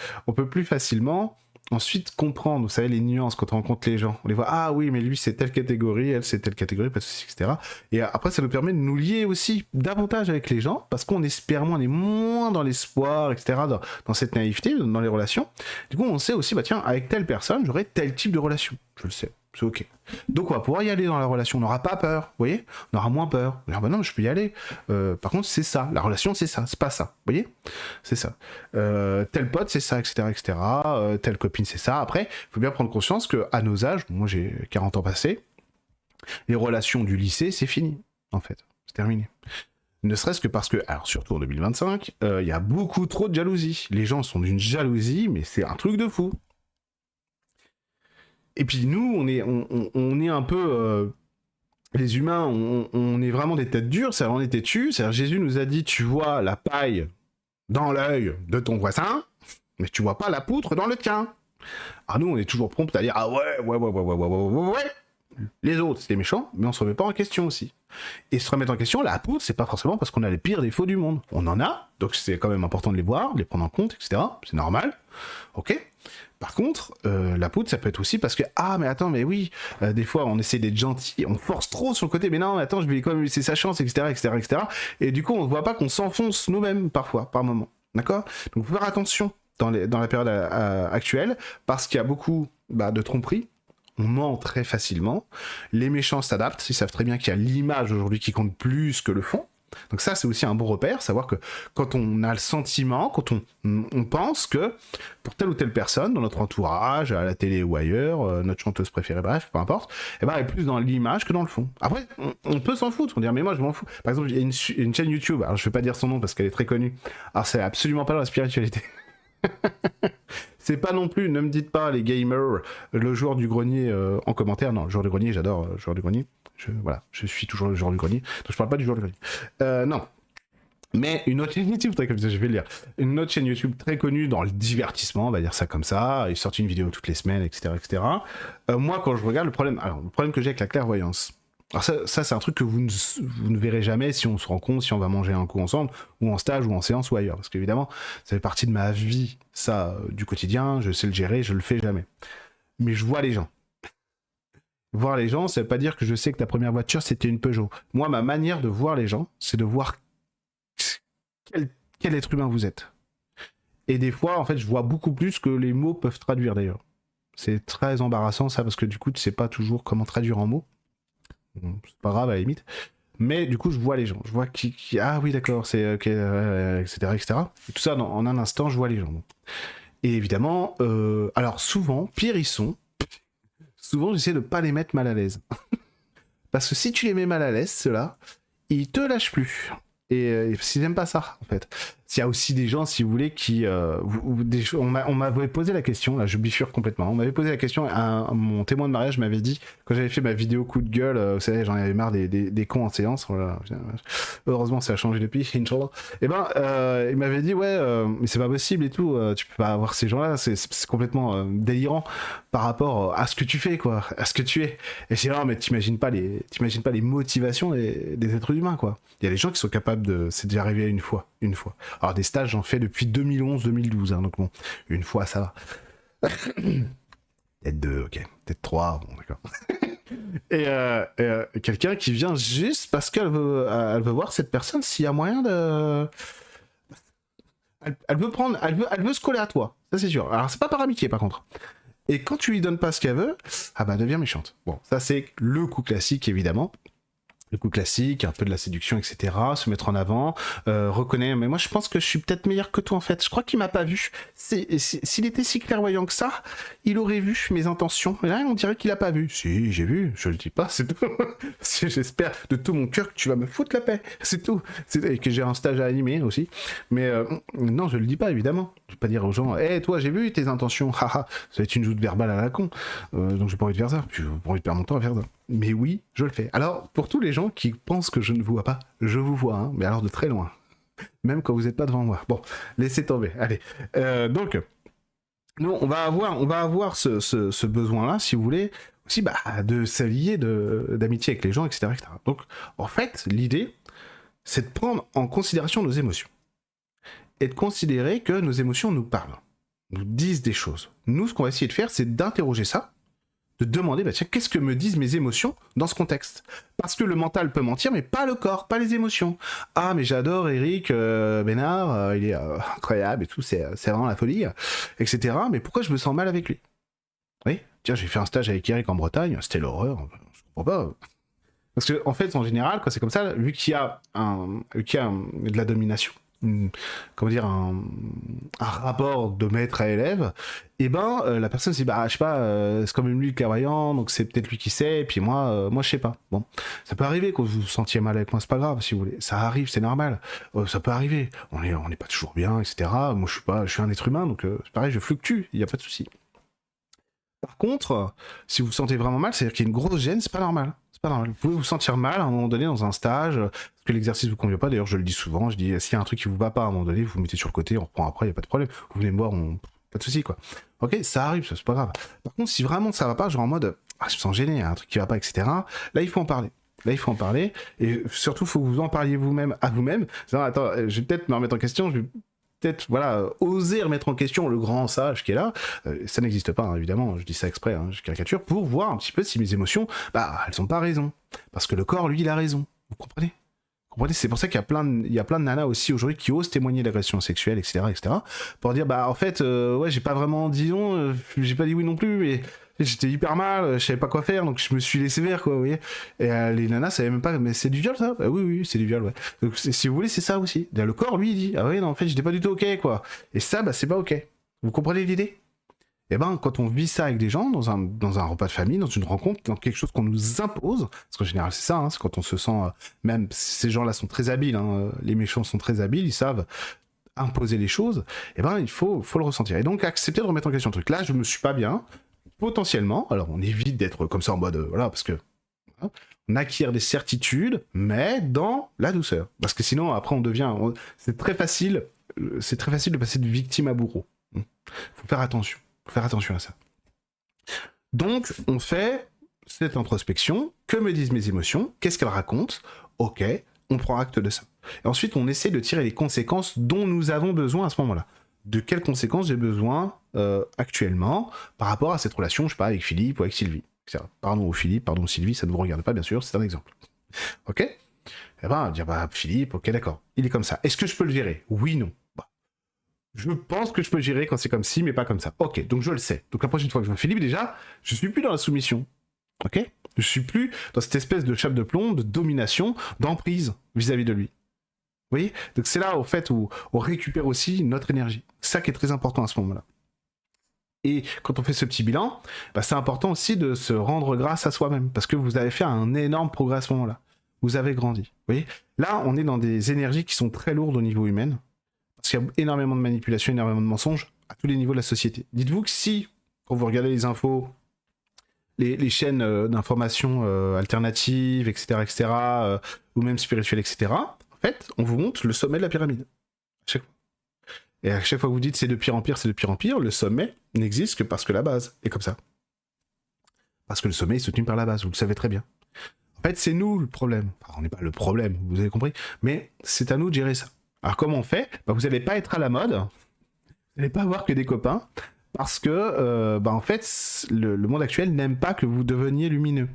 plus facilement ensuite comprendre, vous savez, les nuances quand on rencontre les gens. On les voit, ah oui, mais lui c'est telle catégorie, elle c'est telle catégorie, pas de soucis, etc. Et après, ça nous permet de nous lier aussi davantage avec les gens, parce qu'on espère moins, on est moins dans l'espoir, etc., dans cette naïveté, dans les relations. Du coup, on sait aussi, bah tiens, avec telle personne, j'aurai tel type de relation. Je le sais. C'est ok. Donc on va pouvoir y aller dans la relation, on n'aura pas peur, vous voyez, on aura moins peur. On va dire, bah non, je peux y aller. Par contre, c'est ça, la relation, c'est ça, c'est pas ça, vous voyez, c'est ça. Tel pote, c'est ça, etc., etc. Telle copine, c'est ça. Après, il faut bien prendre conscience que à nos âges, moi j'ai 40 ans passés, les relations du lycée, c'est fini, en fait, c'est terminé. Ne serait-ce que parce que, alors surtout en 2025, il y a beaucoup trop de jalousie. Les gens sont d'une jalousie, mais c'est un truc de fou. Et puis nous, on est un peu... les humains, on est vraiment des têtes dures, c'est-à-dire on est têtus. C'est-à-dire Jésus nous a dit, tu vois la paille dans l'œil de ton voisin, mais tu vois pas la poutre dans le tien. Ah, nous, on est toujours prompt à dire, ah ouais. Les autres, c'est les méchants, mais on se remet pas en question aussi. Et se remettre en question, la poutre, c'est pas forcément parce qu'on a les pires défauts du monde. On en a, donc c'est quand même important de les voir, de les prendre en compte, etc. C'est normal. Ok. Par contre, la poutre, ça peut être aussi parce que, ah, mais attends, mais oui, des fois, on essaie d'être gentil, on force trop sur le côté, mais non, mais attends, je vais quand même laisser sa chance, etc. Et du coup, on voit pas qu'on s'enfonce nous-mêmes, parfois, par moment. D'accord. Donc, faut faire attention dans la période actuelle, parce qu'il y a beaucoup de tromperies. On ment très facilement. Les méchants s'adaptent, ils savent très bien qu'il y a l'image aujourd'hui qui compte plus que le fond. Donc ça, c'est aussi un bon repère, savoir que quand on a le sentiment, quand on pense que pour telle ou telle personne, dans notre entourage, à la télé ou ailleurs, notre chanteuse préférée, bref, peu importe, elle est plus dans l'image que dans le fond. Après, on peut s'en foutre, on dit, mais moi je m'en fous. Par exemple, il y a une chaîne YouTube, alors je vais pas dire son nom parce qu'elle est très connue, alors c'est absolument pas dans la spiritualité. C'est pas non plus, ne me dites pas les gamers, le joueur du grenier en commentaire. Non, le joueur du grenier, j'adore le joueur du grenier. Voilà, je suis toujours le joueur du grenier. Donc je parle pas du joueur du grenier. Non. Mais une autre chaîne YouTube, très comme ça, je vais le dire. Une autre chaîne YouTube très connue dans le divertissement, on va dire ça comme ça. Ils sortent une vidéo toutes les semaines, etc. Moi, quand je regarde, le problème que j'ai avec la clairvoyance. Alors ça c'est un truc que vous ne verrez jamais si on se rencontre, si on va manger un coup ensemble, ou en stage, ou en séance, ou ailleurs. Parce qu'évidemment, ça fait partie de ma vie, ça, du quotidien, je sais le gérer, je le fais jamais. Mais je vois les gens. Voir les gens, ça veut pas dire que je sais que ta première voiture, c'était une Peugeot. Moi, ma manière de voir les gens, c'est de voir quel être humain vous êtes. Et des fois, en fait, je vois beaucoup plus que les mots peuvent traduire, d'ailleurs. C'est très embarrassant, ça, parce que du coup, tu sais pas toujours comment traduire en mots. C'est pas grave à la limite, mais du coup je vois les gens, je vois qui ah oui d'accord, c'est ok, etc. Et tout ça en un instant, je vois les gens. Et évidemment, alors souvent j'essaie de pas les mettre mal à l'aise, parce que si tu les mets mal à l'aise, ceux-là, ils te lâchent plus. Et s'ils n'aiment pas ça, en fait. Il y a aussi des gens, si vous voulez, qui... on m'avait posé la question, là, je bifurque complètement. On m'avait posé la question, mon témoin de mariage m'avait dit, quand j'avais fait ma vidéo coup de gueule, vous savez, j'en avais marre des cons en séance, voilà. Heureusement, ça a changé depuis, Inch'Allah. Et il m'avait dit, ouais, mais c'est pas possible et tout, tu peux pas avoir ces gens-là, c'est complètement délirant par rapport à ce que tu fais, quoi, à ce que tu es. Et j'ai dit, non, mais t'imagines pas les motivations des êtres humains, quoi. Il y a des gens qui sont capables de... C'est déjà arrivé une fois. Alors des stages, j'en fais depuis 2011-2012, hein, donc bon, une fois, ça va. Peut-être deux, ok. Peut-être trois, bon, d'accord. et quelqu'un qui vient juste parce qu'elle veut voir cette personne s'il y a moyen de... Elle veut se coller à toi, ça c'est sûr. Alors c'est pas par amitié, par contre. Et quand tu lui donnes pas ce qu'elle veut, elle devient méchante. Bon, ça c'est le coup classique, évidemment. Le coup classique, un peu de la séduction, etc. Se mettre en avant, reconnaître. Mais moi, je pense que je suis peut-être meilleur que toi, en fait. Je crois qu'il m'a pas vu. S'il était si clairvoyant que ça, il aurait vu mes intentions. Et là, on dirait qu'il a pas vu. Si, j'ai vu. Je le dis pas, c'est tout. J'espère de tout mon cœur que tu vas me foutre la paix. C'est tout. Et que j'ai un stage à animer aussi. Mais non, je le dis pas, évidemment. Je vais pas dire aux gens, hé, toi, j'ai vu tes intentions. Haha, ça va être une joute verbale à la con. Donc, j'ai pas envie de faire ça. J'ai pas envie de perdre mon temps à faire ça. Mais oui, je le fais. Alors, pour tous les gens qui pensent que je ne vous vois pas, je vous vois, hein, mais alors de très loin. Même quand vous n'êtes pas devant moi. Bon, laissez tomber. Allez. Donc, nous, on va avoir ce besoin-là, si vous voulez, aussi de s'allier d'amitié avec les gens, etc., etc. Donc, en fait, l'idée, c'est de prendre en considération nos émotions. Et de considérer que nos émotions nous parlent, nous disent des choses. Nous, ce qu'on va essayer de faire, c'est d'interroger ça, de demander, tiens, qu'est-ce que me disent mes émotions dans ce contexte? Parce que le mental peut mentir, mais pas le corps, pas les émotions. Ah, mais j'adore Eric Bénard, il est incroyable et tout, c'est vraiment la folie, etc. Mais pourquoi je me sens mal avec lui? Oui, tiens, j'ai fait un stage avec Eric en Bretagne, c'était l'horreur, je comprends pas. Parce que, en fait, en général, quand c'est comme ça, vu qu'il y a de la domination, comment dire, un rapport de maître à élève, et la personne se dit, je sais pas, c'est quand même lui le clairvoyant, donc c'est peut-être lui qui sait, et puis moi je sais pas. Bon, ça peut arriver que vous vous sentiez mal avec moi, c'est pas grave, si vous voulez, ça arrive, c'est normal, ça peut arriver, on n'est pas toujours bien, etc. Moi je suis un être humain, donc c'est pareil, je fluctue, il n'y a pas de souci. Par contre, si vous vous sentez vraiment mal, c'est-à-dire qu'il y a une grosse gêne, c'est pas normal. Vous pouvez vous sentir mal à un moment donné dans un stage, parce que l'exercice vous convient pas. D'ailleurs, je le dis souvent, je dis, s'il y a un truc qui vous va pas à un moment donné, vous vous mettez sur le côté, on reprend après, il n'y a pas de problème. Vous venez me voir, on pas de souci, quoi. Ok, ça arrive, ça, c'est pas grave. Par contre, si vraiment ça va pas, genre en mode, ah, je me sens gêné, il y a un truc qui va pas, etc., là, il faut en parler. Là, il faut en parler, et surtout, il faut que vous en parliez vous-même à vous-même. Genre, attends, je vais peut-être me remettre en question, je vais peut-être, voilà, oser remettre en question le grand sage qui est là. Ça n'existe pas, hein, évidemment, je dis ça exprès, hein, je caricature, pour voir un petit peu si mes émotions, bah, elles ont pas raison. Parce que le corps, lui, il a raison. Vous comprenez? C'est pour ça qu'il y a il y a plein de nanas aussi aujourd'hui qui osent témoigner d'agression sexuelle, etc., etc., pour dire, bah, en fait, ouais, j'ai pas vraiment dit non, j'ai pas dit oui non plus, mais j'étais hyper mal, je savais pas quoi faire, donc je me suis laissé faire, quoi, vous voyez. Et les nanas savaient même pas, mais c'est du viol, ça? Bah oui, oui, c'est du viol, ouais. Donc, si vous voulez, c'est ça aussi. Le corps, lui, il dit, ah oui, non, en fait, j'étais pas du tout ok, quoi. Et ça, bah, c'est pas ok. Vous comprenez l'idée? Et ben, quand on vit ça avec des gens, dans un repas de famille, dans une rencontre, dans quelque chose qu'on nous impose, parce qu'en général c'est ça, hein, c'est quand on se sent, même ces gens-là sont très habiles, hein, les méchants sont très habiles, ils savent imposer les choses, et ben il faut le ressentir. Et donc accepter de remettre en question le truc. Là, je me suis pas bien, potentiellement, alors on évite d'être comme ça en mode, voilà, parce que hein, on acquiert des certitudes, mais dans la douceur. Parce que sinon, après, c'est très facile de passer de victime à bourreau. Faut faire attention. Faut faire attention à ça. Donc, on fait cette introspection. Que me disent mes émotions? Qu'est-ce qu'elles racontent? Ok, on prend acte de ça. Et ensuite, on essaie de tirer les conséquences dont nous avons besoin à ce moment-là. De quelles conséquences j'ai besoin actuellement par rapport à cette relation, je sais pas, avec Philippe ou avec Sylvie, etc. Pardon Philippe, pardon Sylvie, ça ne vous regarde pas, bien sûr, c'est un exemple. Ok? Eh ben, dire, bah, Philippe, ok, d'accord, il est comme ça. Est-ce que je peux le gérer? Oui, non. Je pense que je peux gérer quand c'est comme ci, mais pas comme ça. Ok, donc je le sais. Donc la prochaine fois que je vois Philippe, déjà, je suis plus dans la soumission. Ok? Je suis plus dans cette espèce de chape de plomb, de domination, d'emprise vis-à-vis de lui. Vous voyez? Donc c'est là, au fait, où on récupère aussi notre énergie. C'est ça qui est très important à ce moment-là. Et quand on fait ce petit bilan, bah, c'est important aussi de se rendre grâce à soi-même, parce que vous avez fait un énorme progrès à ce moment-là. Vous avez grandi. Vous voyez? Là, on est dans des énergies qui sont très lourdes au niveau humain. Parce qu'il y a énormément de manipulation, énormément de mensonges à tous les niveaux de la société. Dites-vous que si, quand vous regardez les infos, les chaînes d'information alternatives, etc., etc., ou même spirituelles, etc., en fait, on vous montre le sommet de la pyramide. À chaque fois. Et à chaque fois que vous dites c'est de pire en pire, c'est de pire en pire, le sommet n'existe que parce que la base est comme ça. Parce que le sommet est soutenu par la base, vous le savez très bien. En fait, c'est nous le problème. Enfin, on n'est pas le problème, vous avez compris, mais c'est à nous de gérer ça. Alors comment on fait? Bah, vous n'allez pas être à la mode, vous n'allez pas avoir que des copains, parce que bah, en fait, le monde actuel n'aime pas que vous deveniez lumineux.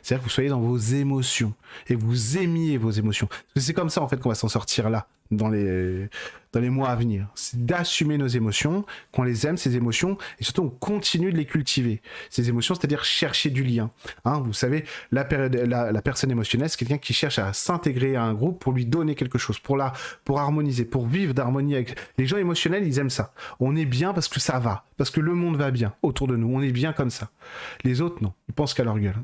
C'est-à-dire que vous soyez dans vos émotions et que vous aimiez vos émotions. Parce que c'est comme ça en fait qu'on va s'en sortir là, dans les mois à venir. C'est d'assumer nos émotions, qu'on les aime, ces émotions, et surtout on continue de les cultiver. Ces émotions, c'est-à-dire chercher du lien. Hein, vous savez, la personne émotionnelle, c'est quelqu'un qui cherche à s'intégrer à un groupe pour lui donner quelque chose, pour harmoniser, pour vivre d'harmonie avec... Les gens émotionnels, ils aiment ça. On est bien parce que ça va, parce que le monde va bien autour de nous. On est bien comme ça. Les autres, non. Ils pensent qu'à leur gueule.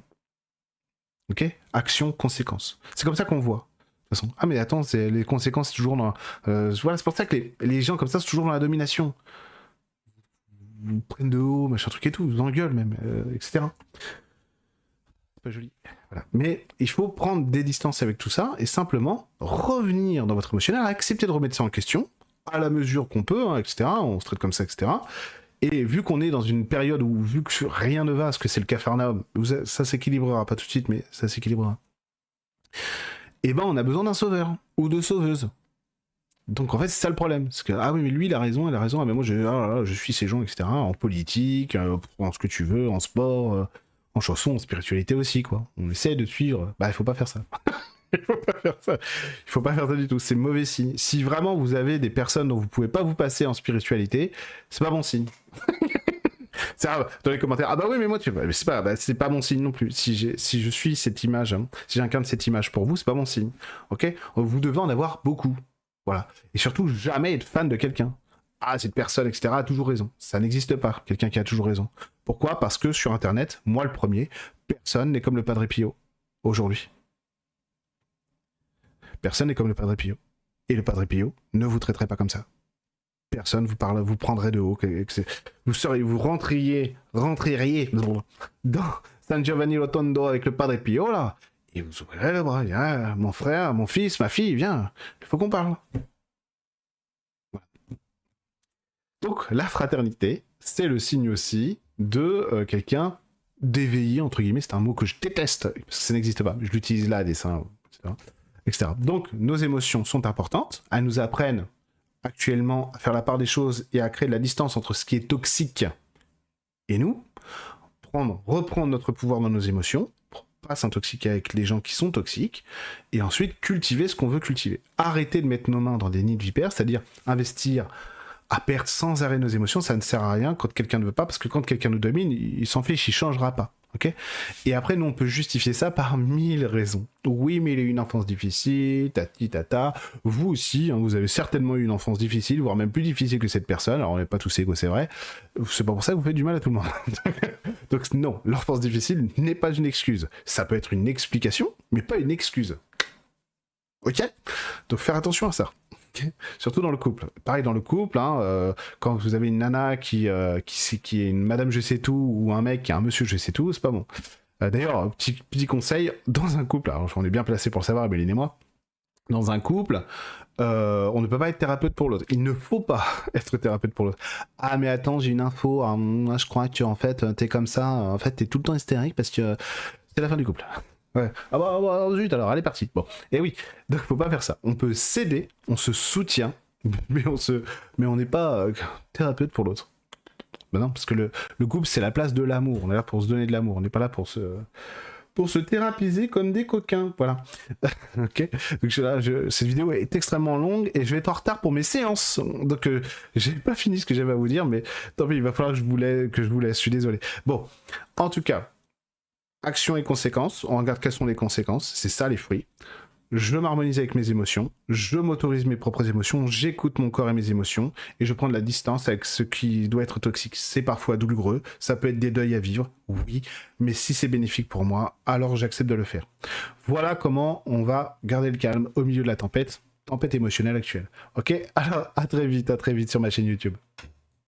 Ok? Action, conséquence. C'est comme ça qu'on voit. De toute façon. Ah mais attends, les conséquences, c'est toujours dans... voilà, c'est pour ça que les gens comme ça, c'est toujours dans la domination. Vous prennent de haut, machin truc et tout, vous engueulent même, etc. C'est pas joli. Voilà. Mais il faut prendre des distances avec tout ça et simplement revenir dans votre émotionnel, accepter de remettre ça en question, à la mesure qu'on peut, hein, etc. On se traite comme ça, etc. Et vu qu'on est dans une période où, vu que rien ne va, parce que c'est le Capharnaüm, ça s'équilibrera, pas tout de suite, mais ça s'équilibrera. Et ben on a besoin d'un sauveur, ou de sauveuse. Donc en fait c'est ça le problème, parce que ah oui mais lui il a raison, ah mais moi je suis ces gens, etc. En politique, en ce que tu veux, en sport, en chanson, en spiritualité aussi quoi. On essaie de suivre, bah il faut pas faire ça. Il faut pas faire ça. Il faut pas faire ça du tout. C'est mauvais signe. Si vraiment vous avez des personnes dont vous pouvez pas vous passer en spiritualité, c'est pas bon signe. C'est dans les commentaires. Ah bah oui, mais moi, c'est pas bon signe non plus. Si je suis cette image, hein, si j'incarne cette image pour vous, c'est pas bon signe. Ok? Vous devez en avoir beaucoup. Voilà. Et surtout, jamais être fan de quelqu'un. Ah, cette personne, etc., a toujours raison. Ça n'existe pas, quelqu'un qui a toujours raison. Pourquoi? Parce que sur Internet, moi le premier, personne n'est comme le Padre Pio aujourd'hui. Personne n'est comme le Padre Pio. Et le Padre Pio ne vous traiterait pas comme ça. Personne vous prendrait de haut. Vous rentriez dans San Giovanni Rotondo avec le Padre Pio, là, et vous ouvrirez le bras. Ah, mon frère, mon fils, ma fille, viens, il faut qu'on parle. Voilà. Donc la fraternité, c'est le signe aussi de quelqu'un d'éveillé, entre guillemets. C'est un mot que je déteste, parce que ça n'existe pas. Je l'utilise là à dessein, etc., etc. Donc nos émotions sont importantes. Elles nous apprennent actuellement à faire la part des choses et à créer de la distance entre ce qui est toxique et nous. Reprendre notre pouvoir dans nos émotions, pour pas s'intoxiquer avec les gens qui sont toxiques, et ensuite cultiver ce qu'on veut cultiver. Arrêter de mettre nos mains dans des nids de vipères, c'est-à-dire investir à perdre sans arrêt nos émotions, ça ne sert à rien quand quelqu'un ne veut pas, parce que quand quelqu'un nous domine, il s'en fiche, il changera pas. Okay, et après, nous, on peut justifier ça par 1000 raisons. Oui, mais il a eu une enfance difficile, tati tata. Vous aussi, hein, vous avez certainement eu une enfance difficile, voire même plus difficile que cette personne. Alors, on n'est pas tous égaux, c'est vrai. C'est pas pour ça que vous faites du mal à tout le monde. Donc non, l'enfance difficile n'est pas une excuse. Ça peut être une explication, mais pas une excuse. Ok? Donc faire attention à ça. Okay, surtout dans le couple. Pareil dans le couple, hein, quand vous avez une nana qui est une madame je sais tout ou un mec qui est un monsieur je sais tout, c'est pas bon. D'ailleurs, petit conseil, dans un couple, alors on est bien placé pour le savoir, Béline et moi, dans un couple, on ne peut pas être thérapeute pour l'autre. Il ne faut pas être thérapeute pour l'autre. Ah mais attends, j'ai une info, moi je crois que en fait t'es comme ça, en fait t'es tout le temps hystérique parce que c'est la fin du couple. Ouais. Ah bah zut alors, allez parti. Bon, et oui, donc faut pas faire ça. On peut s'aider, on se soutient, mais on n'est pas thérapeute pour l'autre. Ben non, parce que le couple c'est la place de l'amour. On est là pour se donner de l'amour. On n'est pas là pour se thérapiser comme des coquins. Voilà. Ok. Donc cette vidéo est extrêmement longue et je vais être en retard pour mes séances. Donc j'ai pas fini ce que j'avais à vous dire, mais tant pis, il va falloir que je vous laisse. Je suis désolé. Bon, en tout cas. Action et conséquences, on regarde quelles sont les conséquences, c'est ça les fruits. Je m'harmonise avec mes émotions, je m'autorise mes propres émotions, j'écoute mon corps et mes émotions, et je prends de la distance avec ce qui doit être toxique. C'est parfois douloureux, ça peut être des deuils à vivre, oui, mais si c'est bénéfique pour moi, alors j'accepte de le faire. Voilà comment on va garder le calme au milieu de la tempête émotionnelle actuelle. Ok, alors à très vite sur ma chaîne YouTube.